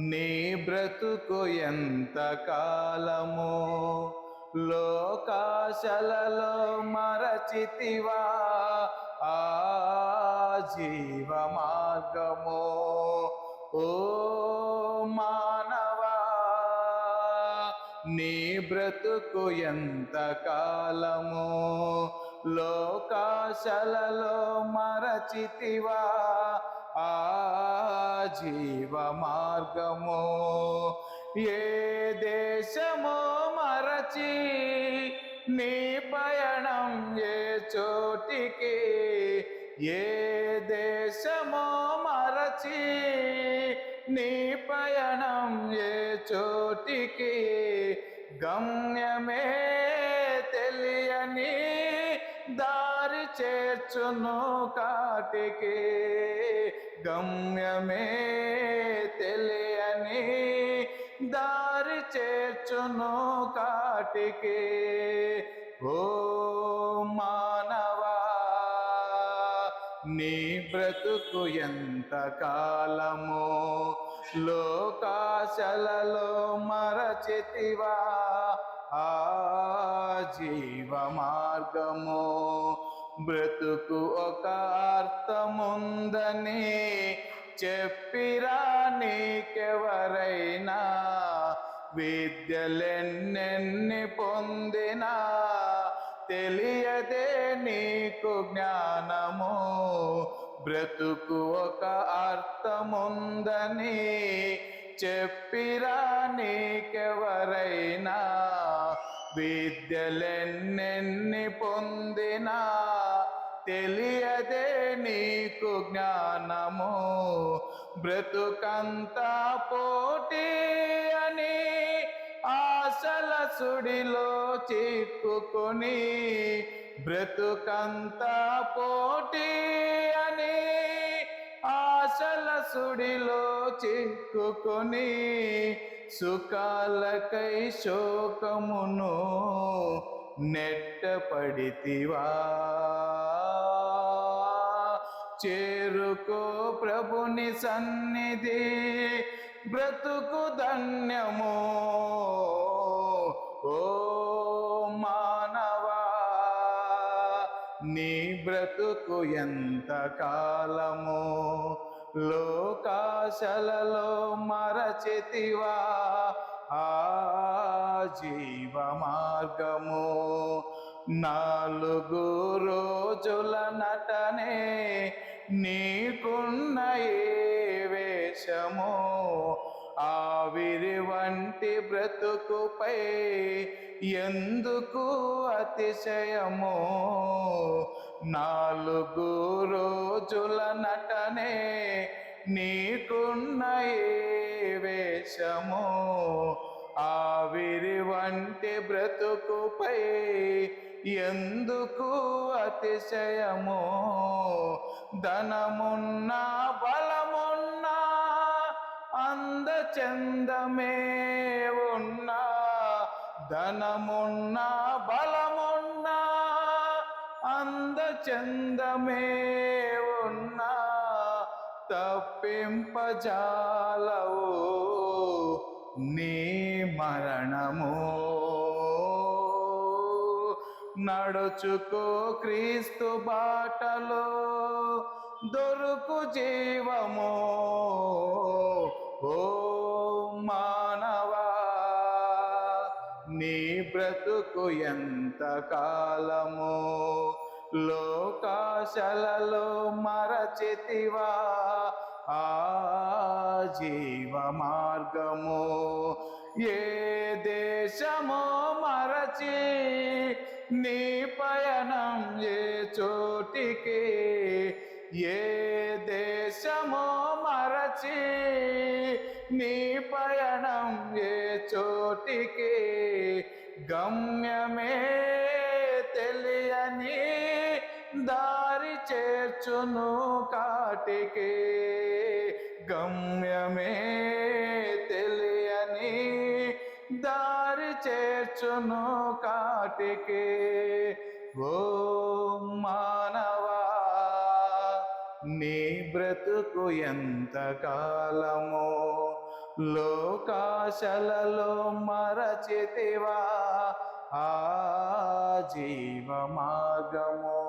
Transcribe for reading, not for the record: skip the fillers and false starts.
నీ బ్రతుకు ఎంత కాలము లోకాశలలో మరచితివా ఆ జీవ మార్గము ఓ మానవా నీ బ్రతుకు ఎంత కాలము లోకాశలలో మరచితివా ఆ జీవ మార్గము ఏ దేశమో మరచి నీ పయణం ఏ చోటికి ఏ దేశమో మరచి నీ పయణం ఏ చోటికి గమ్యమే తెలియని దారి చేర్చును కాటికి గమ్యమే తెలియని దారి చేర్చును కాటికి ఓ మానవా నీ బ్రతుకు ఎంత కాలము లోకాశలలో మరచితివా ఆ జీవ మార్గము బ్రతుకు ఒక అర్థముందని చెప్పిరా నీకెవరైనా విద్యలెన్నెన్ని పొందినా తెలియదే నీకు జ్ఞానము బ్రతుకు ఒక అర్థముందని చెప్పిరా నీకెవరైనా విద్యలెన్నెన్ని పొందినా తెలియదే నీకు జ్ఞానము బ్రతుకంతా పోటీ అని ఆశల సుడిలో చిక్కుకొని బ్రతుకంతా పోటీ అని ఆశల సుడిలో చిక్కుకొని సుఖాలకై శోకమును నెట్టపడితివా చేరుకో ప్రభుని సన్నిధి బ్రతుకు ధన్యము ఓ మానవా నీ బ్రతుకు ఎంత కాలము లోకాశలలో మరచితివా ఆ జీవ మార్గము 4 రోజుల నటనే నీకున్న ఏ వేషము ఆవిరి వంటి బ్రతుకుపై ఎందుకు అతిశయము 4 రోజుల నటనే నీకున్న ఏ వేషము ఆవిరి వంటి బ్రతుకుపై ఎందుకు అతిశయము ధనమున్నా బలమున్నా అందచందమే ఉన్నా ధనమున్నా బలమున్నా అందచందమే ఉన్నా తప్పింపజాలవు నీ మరణము నడుచుకో క్రీస్తు బాటలో దొరుకు జీవము ఓ మానవా నీ బ్రతుకు ఎంత కాలము లోకాశలలో మరచితివా ఆ జీవ మార్గము ఏ దేశమో మరచి నీ పయనం ఏ చోటికి ఏ దేశమో మరచి నీ పయనం ఏ చోటికి గమ్యమే తెలియని దారి చేర్చును కాటికి గమ్యమే తెలియని దారి చేర్చును కాటికి ఓ మానవా నీ బ్రతుకు ఎంత కాలము లోకాశలలో మరచితివా ఆ జీవ మార్గము